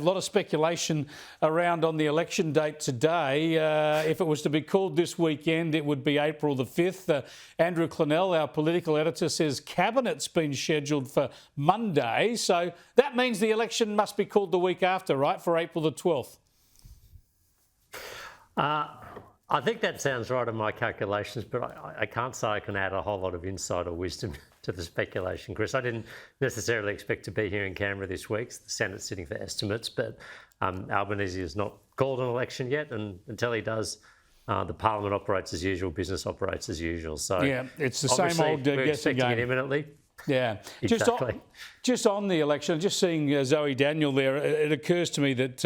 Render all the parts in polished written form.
A lot of speculation around on the election date today. If it was to be called this weekend, it would be April the 5th. Andrew Clennell, our political editor, says Cabinet's been scheduled for Monday. So that means the election must be called the week after, right, for April the 12th? I think that sounds right in my calculations, but I can't say I can add a whole lot of insider wisdom to the speculation, Chris. I didn't necessarily expect to be here in Canberra this week. The Senate's sitting for estimates, but Albanese has not called an election yet, and until he does, the Parliament operates as usual, business operates as usual. So yeah, it's the same old guessing game. It imminently. Yeah, exactly. Just on the election, just seeing Zoe Daniel there, it occurs to me that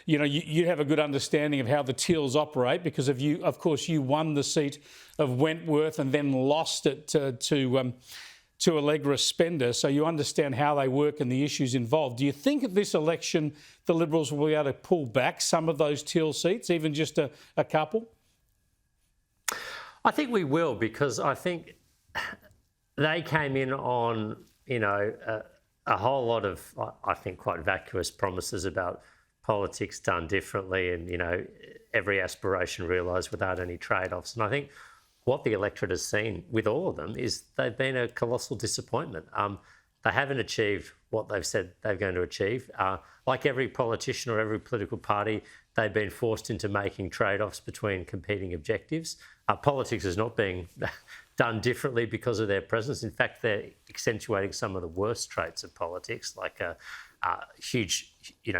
you have a good understanding of how the Teals operate because of course you won the seat of Wentworth and then lost it to Allegra Spender, so you understand how they work and the issues involved. Do you think at this election the Liberals will be able to pull back some of those Teal seats, even just a couple? I think we will, because I think they came in on, a whole lot of, I think, quite vacuous promises about politics done differently and, every aspiration realised without any trade-offs. And I think what the electorate has seen with all of them is they've been a colossal disappointment. They haven't achieved what they've said they're going to achieve. Like every politician or every political party, they've been forced into making trade-offs between competing objectives. Politics is not being done differently because of their presence. In fact, they're accentuating some of the worst traits of politics, like huge,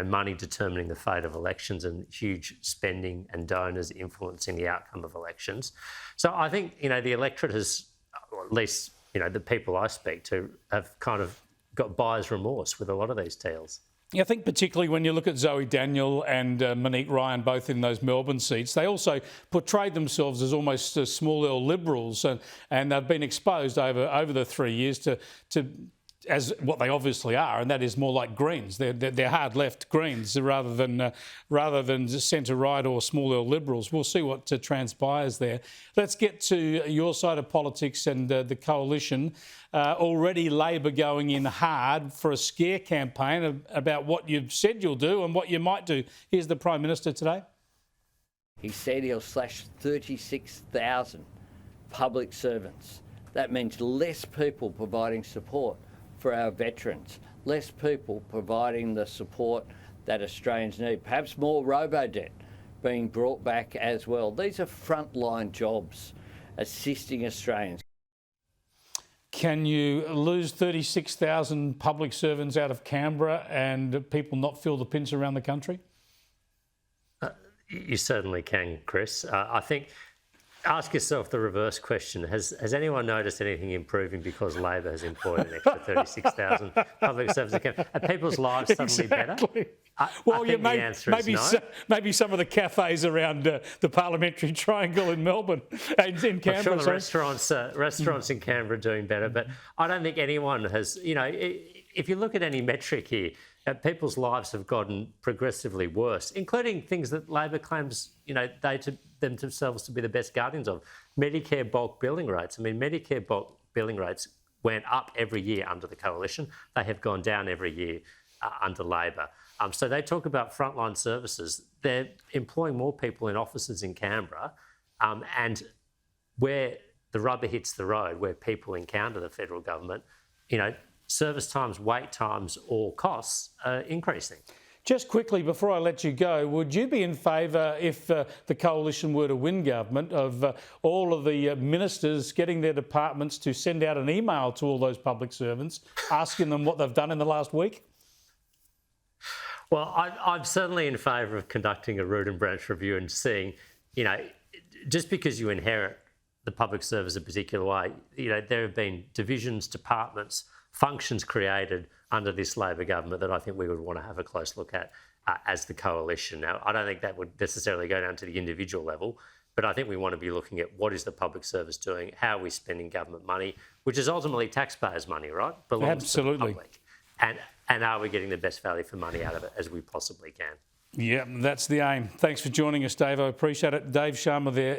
money determining the fate of elections and huge spending and donors influencing the outcome of elections. So I think, the electorate has, or at least, the people I speak to, have kind of got buyer's remorse with a lot of these Teals. I think particularly when you look at Zoe Daniel and Monique Ryan, both in those Melbourne seats, they also portrayed themselves as almost small L Liberals, and they've been exposed over the 3 years to as what they obviously are, and that is more like Greens. They're hard left Greens rather than centre right or small L Liberals. We'll see what transpires there. Let's get to your side of politics and the coalition. Already Labor going in hard for a scare campaign about what you've said you'll do and what you might do. Here's the Prime Minister today. He said he'll slash 36,000 public servants. That means less people providing support for our veterans, less people providing the support that Australians need, perhaps more robo-debt being brought back as well. These are frontline jobs assisting Australians. Can you lose 36,000 public servants out of Canberra and people not feel the pinch around the country? You certainly can, Chris. I think ask yourself the reverse question. Has anyone noticed anything improving because Labor has employed an extra 36,000 public servants? Are people's lives suddenly better? Well, I think the answer is no. Maybe some of the cafes around the Parliamentary Triangle in Melbourne and in Canberra. I'm sure the restaurants in Canberra are doing better, but I don't think anyone has, if you look at any metric here, people's lives have gotten progressively worse, including things that Labor claims, themselves to be the best guardians of. Medicare bulk billing rates. I mean, Medicare bulk billing rates went up every year under the Coalition. They have gone down every year under Labor. So they talk about frontline services. They're employing more people in offices in Canberra, and where the rubber hits the road, where people encounter the federal government, service times, wait times or costs are increasing. Just quickly, before I let you go, would you be in favour, if the Coalition were to win government, of all of the ministers getting their departments to send out an email to all those public servants asking them what they've done in the last week? Well, I'm certainly in favour of conducting a root and branch review and seeing, just because you inherit the public service a particular way, there have been divisions, departments, functions created under this Labor government that I think we would want to have a close look at as the Coalition. Now, I don't think that would necessarily go down to the individual level, but I think we want to be looking at what is the public service doing, how are we spending government money, which is ultimately taxpayers' money, right? Belongs Absolutely. to the public. And are we getting the best value for money out of it as we possibly can? Yeah, that's the aim. Thanks for joining us, Dave. I appreciate it. Dave Sharma there.